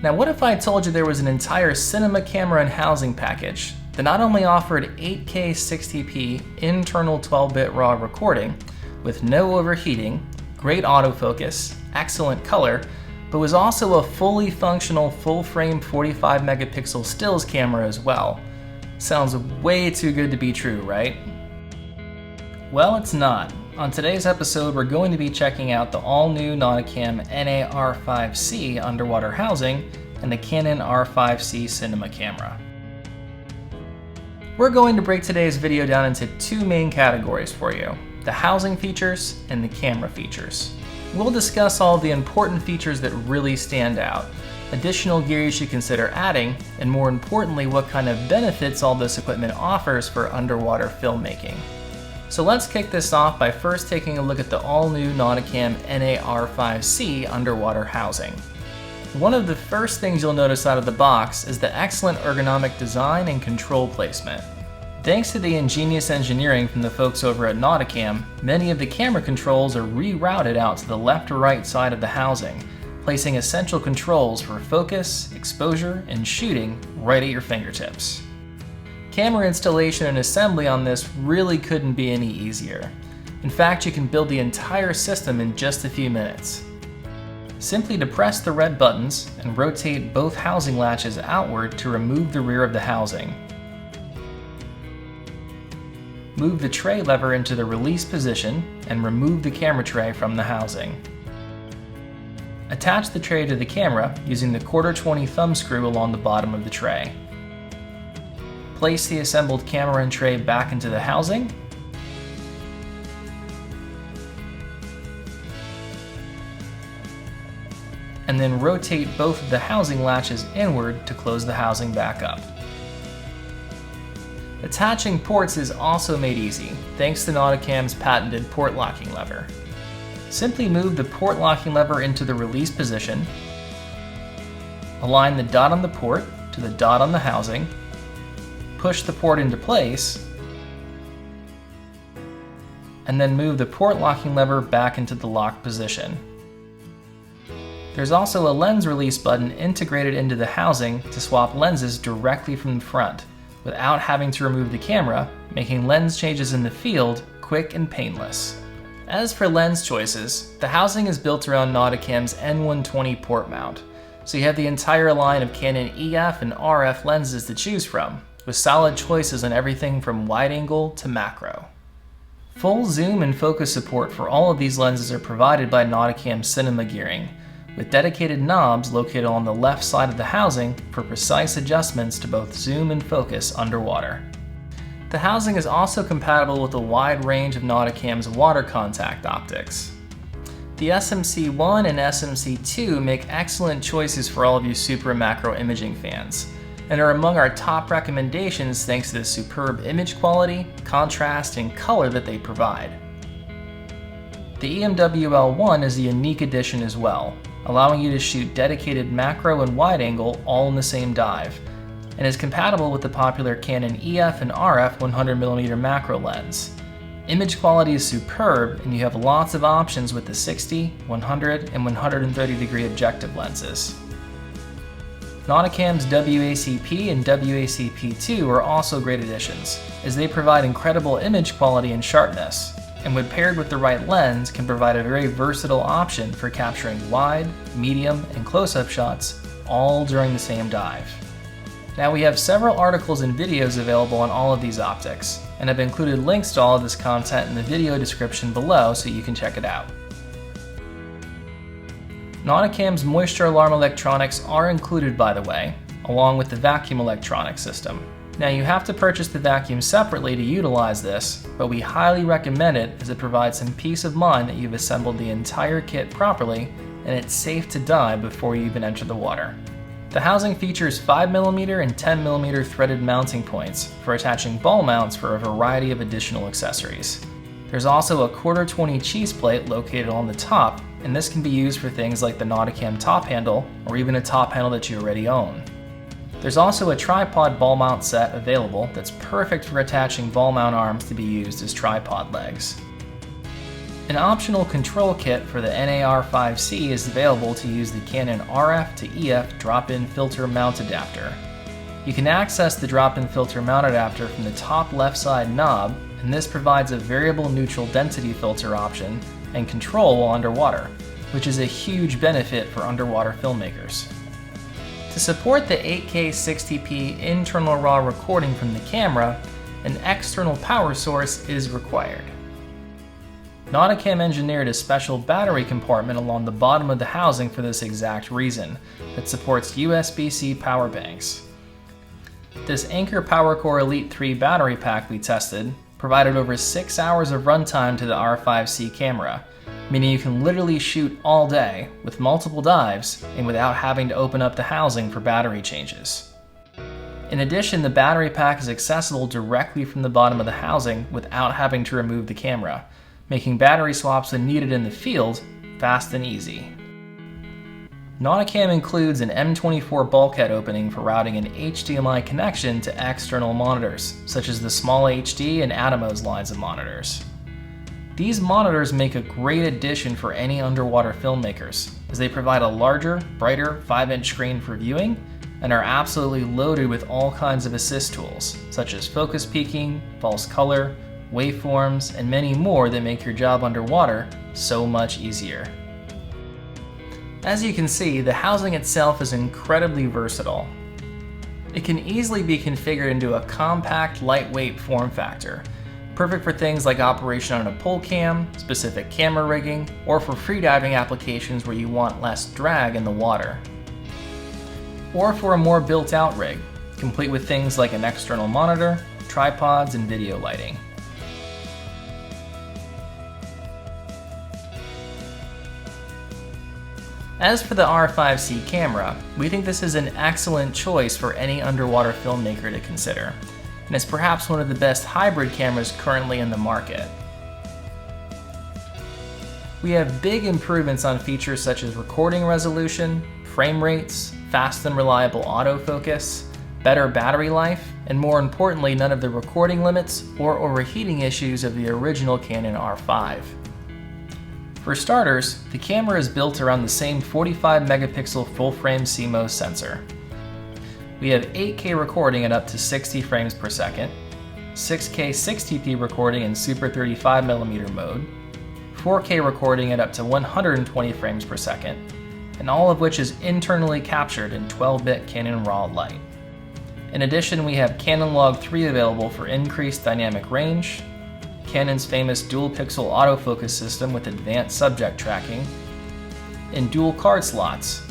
Now what if I told you there was an entire cinema camera and housing package that not only offered 8K 60p internal 12-bit RAW recording with no overheating, great autofocus, excellent color, but was also a fully functional full-frame 45 megapixel stills camera as well? Sounds way too good to be true, right? Well, it's not. On today's episode, we're going to be checking out the all-new Nauticam NA-R5 C underwater housing and the Canon R5C cinema camera. We're going to break today's video down into two main categories for you: the housing features and the camera features. We'll discuss all the important features that really stand out, additional gear you should consider adding, and more importantly, what kind of benefits all this equipment offers for underwater filmmaking. So let's kick this off by first taking a look at the all-new Nauticam NA-R5 C underwater housing. One of the first things you'll notice out of the box is the excellent ergonomic design and control placement. Thanks to the ingenious engineering from the folks over at Nauticam, many of the camera controls are rerouted out to the left or right side of the housing, placing essential controls for focus, exposure, and shooting right at your fingertips. Camera installation and assembly on this really couldn't be any easier. In fact, you can build the entire system in just a few minutes. Simply depress the red buttons and rotate both housing latches outward to remove the rear of the housing. Move the tray lever into the release position and remove the camera tray from the housing. Attach the tray to the camera using the 1/4-20 thumb screw along the bottom of the tray. Place the assembled camera and tray back into the housing. And then rotate both of the housing latches inward to close the housing back up. Attaching ports is also made easy, thanks to Nauticam's patented port locking lever. Simply move the port locking lever into the release position, align the dot on the port to the dot on the housing, push the port into place, and then move the port locking lever back into the locked position. There's also a lens release button integrated into the housing to swap lenses directly from the front, without having to remove the camera, making lens changes in the field quick and painless. As for lens choices, the housing is built around Nauticam's N120 port mount, so you have the entire line of Canon EF and RF lenses to choose from, with solid choices on everything from wide angle to macro. Full zoom and focus support for all of these lenses are provided by Nauticam Cinema gearing, with dedicated knobs located on the left side of the housing for precise adjustments to both zoom and focus underwater. The housing is also compatible with a wide range of Nauticam's water contact optics. The SMC1 and SMC2 make excellent choices for all of you super macro imaging fans, and are among our top recommendations thanks to the superb image quality, contrast, and color that they provide. The EMWL1 is a unique addition as well, allowing you to shoot dedicated macro and wide angle all in the same dive, and is compatible with the popular Canon EF and RF 100mm macro lens. Image quality is superb, and you have lots of options with the 60, 100, and 130 degree objective lenses. Nauticam's WACP and WACP2 are also great additions, as they provide incredible image quality and sharpness, and when paired with the right lens can provide a very versatile option for capturing wide, medium, and close-up shots all during the same dive. Now we have several articles and videos available on all of these optics, and I've included links to all of this content in the video description below so you can check it out. Nauticam's moisture alarm electronics are included, by the way, along with the vacuum electronics system. Now you have to purchase the vacuum separately to utilize this, but we highly recommend it as it provides some peace of mind that you've assembled the entire kit properly and it's safe to dive before you even enter the water. The housing features 5mm and 10mm threaded mounting points for attaching ball mounts for a variety of additional accessories. There's also a 1/4-20 cheese plate located on the top, and this can be used for things like the Nauticam top handle or even a top handle that you already own. There's also a tripod ball mount set available that's perfect for attaching ball mount arms to be used as tripod legs. An optional control kit for the NA-R5C is available to use the Canon RF to EF drop-in filter mount adapter. You can access the drop-in filter mount adapter from the top left side knob, and this provides a variable neutral density filter option and control while underwater, which is a huge benefit for underwater filmmakers. To support the 8K 60p internal RAW recording from the camera, an external power source is required. Nauticam engineered a special battery compartment along the bottom of the housing for this exact reason, that supports USB-C power banks. This Anker PowerCore Elite 3 battery pack we tested provided over 6 hours of runtime to the R5C camera, meaning you can literally shoot all day with multiple dives and without having to open up the housing for battery changes. In addition, the battery pack is accessible directly from the bottom of the housing without having to remove the camera, making battery swaps when needed in the field fast and easy. Nauticam includes an M24 bulkhead opening for routing an HDMI connection to external monitors, such as the Small HD and Atomos lines of monitors. These monitors make a great addition for any underwater filmmakers, as they provide a larger, brighter 5-inch screen for viewing and are absolutely loaded with all kinds of assist tools, such as focus peaking, false color, waveforms, and many more that make your job underwater so much easier. As you can see, the housing itself is incredibly versatile. It can easily be configured into a compact, lightweight form factor, perfect for things like operation on a pole cam, specific camera rigging, or for freediving applications where you want less drag in the water. Or for a more built-out rig, complete with things like an external monitor, tripods, and video lighting. As for the R5C camera, we think this is an excellent choice for any underwater filmmaker to consider, and it's perhaps one of the best hybrid cameras currently in the market. We have big improvements on features such as recording resolution, frame rates, fast and reliable autofocus, better battery life, and more importantly, none of the recording limits or overheating issues of the original Canon R5. For starters, the camera is built around the same 45 megapixel full-frame CMOS sensor. We have 8K recording at up to 60 frames per second, 6K 60p recording in Super 35mm mode, 4K recording at up to 120 frames per second, and all of which is internally captured in 12-bit Canon RAW light. In addition, we have Canon Log 3 available for increased dynamic range, Canon's famous dual-pixel autofocus system with advanced subject tracking, and dual card slots.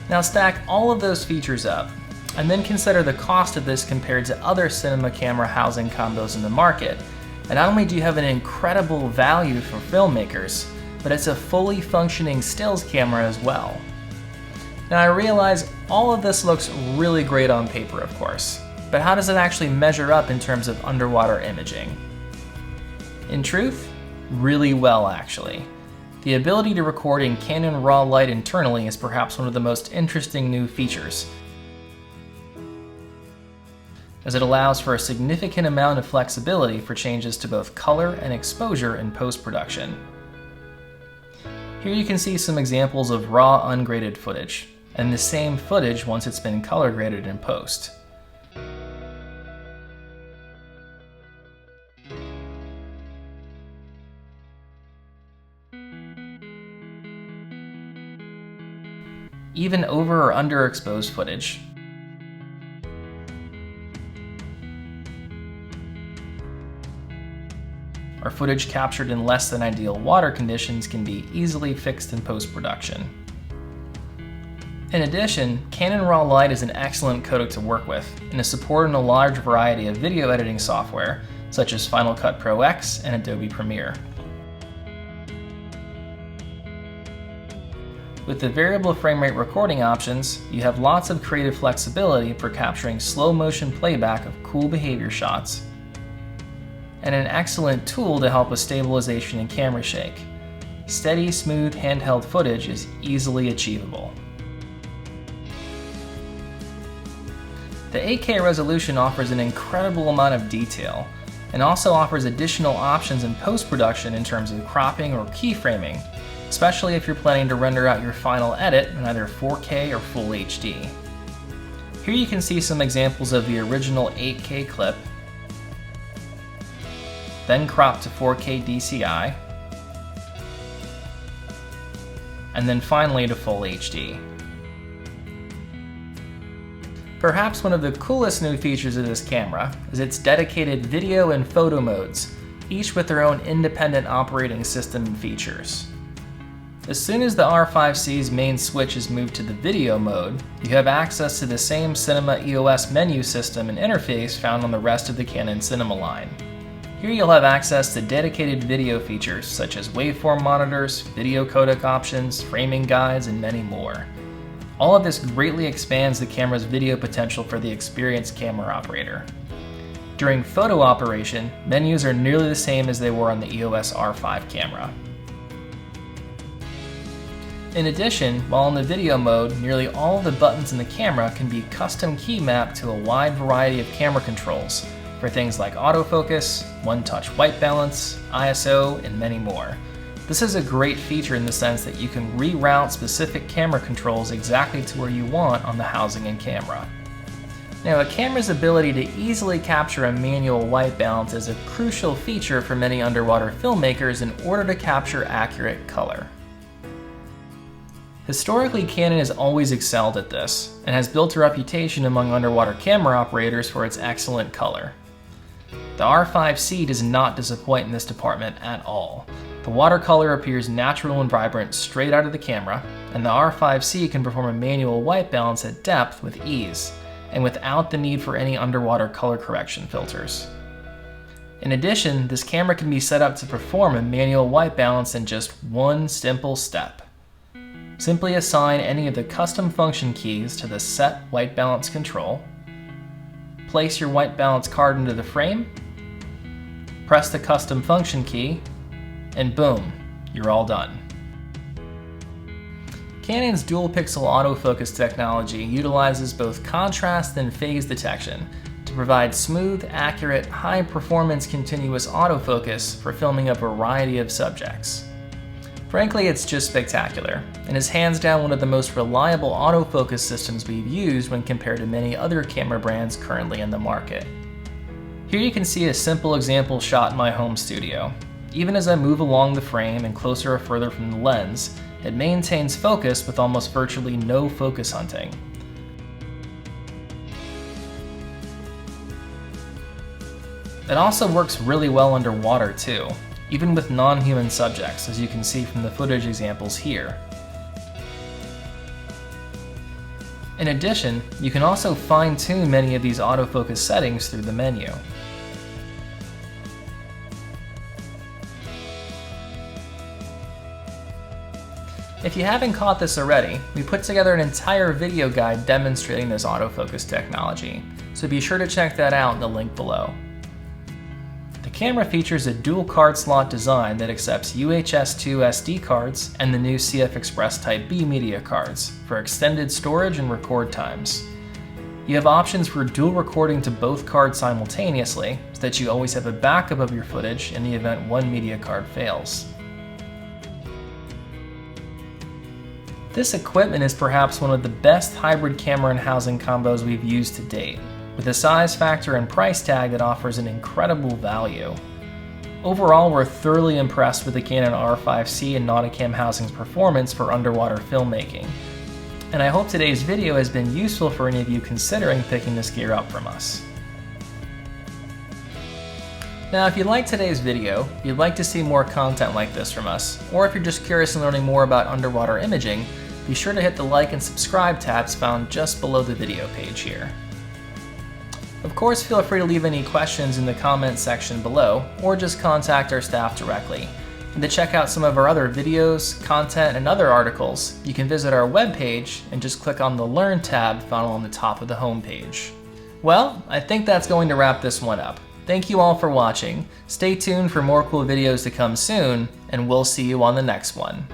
Now stack all of those features up, and then consider the cost of this compared to other cinema camera housing combos in the market, and not only do you have an incredible value for filmmakers, but it's a fully functioning stills camera as well. Now I realize all of this looks really great on paper, of course, but how does it actually measure up in terms of underwater imaging? In truth, really well actually. The ability to record in Canon RAW light internally is perhaps one of the most interesting new features, as it allows for a significant amount of flexibility for changes to both color and exposure in post-production. Here you can see some examples of raw ungraded footage, and the same footage once it's been color graded in post. Even over or underexposed footage, or footage captured in less than ideal water conditions can be easily fixed in post-production. In addition, Canon RAW Lite is an excellent codec to work with and is supported in a large variety of video editing software such as Final Cut Pro X and Adobe Premiere. With the variable frame rate recording options, you have lots of creative flexibility for capturing slow motion playback of cool behavior shots, and an excellent tool to help with stabilization and camera shake. Steady, smooth handheld footage is easily achievable. The 8K resolution offers an incredible amount of detail, and also offers additional options in post-production in terms of cropping or keyframing, especially if you're planning to render out your final edit in either 4K or Full HD. Here you can see some examples of the original 8K clip, then cropped to 4K DCI, and then finally to Full HD. Perhaps one of the coolest new features of this camera is its dedicated video and photo modes, each with their own independent operating system and features. As soon as the R5C's main switch is moved to the video mode, you have access to the same Cinema EOS menu system and interface found on the rest of the Canon Cinema line. Here you'll have access to dedicated video features such as waveform monitors, video codec options, framing guides, and many more. All of this greatly expands the camera's video potential for the experienced camera operator. During photo operation, menus are nearly the same as they were on the EOS R5 camera. In addition, while in the video mode, nearly all of the buttons in the camera can be custom key mapped to a wide variety of camera controls for things like autofocus, one-touch white balance, ISO, and many more. This is a great feature in the sense that you can reroute specific camera controls exactly to where you want on the housing and camera. Now, a camera's ability to easily capture a manual white balance is a crucial feature for many underwater filmmakers in order to capture accurate color. Historically, Canon has always excelled at this, and has built a reputation among underwater camera operators for its excellent color. The R5C does not disappoint in this department at all. The watercolor appears natural and vibrant straight out of the camera, and the R5C can perform a manual white balance at depth with ease, and without the need for any underwater color correction filters. In addition, this camera can be set up to perform a manual white balance in just one simple step. Simply assign any of the custom function keys to the Set White Balance control, place your white balance card into the frame, press the custom function key, and boom, you're all done. Canon's dual pixel autofocus technology utilizes both contrast and phase detection to provide smooth, accurate, high-performance continuous autofocus for filming a variety of subjects. Frankly, it's just spectacular, and is hands down one of the most reliable autofocus systems we've used when compared to many other camera brands currently in the market. Here you can see a simple example shot in my home studio. Even as I move along the frame and closer or further from the lens, it maintains focus with almost virtually no focus hunting. It also works really well underwater too, even with non-human subjects, as you can see from the footage examples here. In addition, you can also fine-tune many of these autofocus settings through the menu. If you haven't caught this already, we put together an entire video guide demonstrating this autofocus technology, so be sure to check that out in the link below. The camera features a dual card slot design that accepts UHS-2 SD cards and the new CF Express Type B media cards for extended storage and record times. You have options for dual recording to both cards simultaneously, so that you always have a backup of your footage in the event one media card fails. This equipment is perhaps one of the best hybrid camera and housing combos we've used to date, with a size factor and price tag that offers an incredible value. Overall, we're thoroughly impressed with the Canon R5C and Nauticam housing's performance for underwater filmmaking, and I hope today's video has been useful for any of you considering picking this gear up from us. Now, if you liked today's video, you'd like to see more content like this from us, or if you're just curious in learning more about underwater imaging, be sure to hit the like and subscribe tabs found just below the video page here. Of course, feel free to leave any questions in the comments section below, or just contact our staff directly. And to check out some of our other videos, content, and other articles, you can visit our webpage and just click on the Learn tab found on the top of the homepage. Well, I think that's going to wrap this one up. Thank you all for watching. Stay tuned for more cool videos to come soon, and we'll see you on the next one.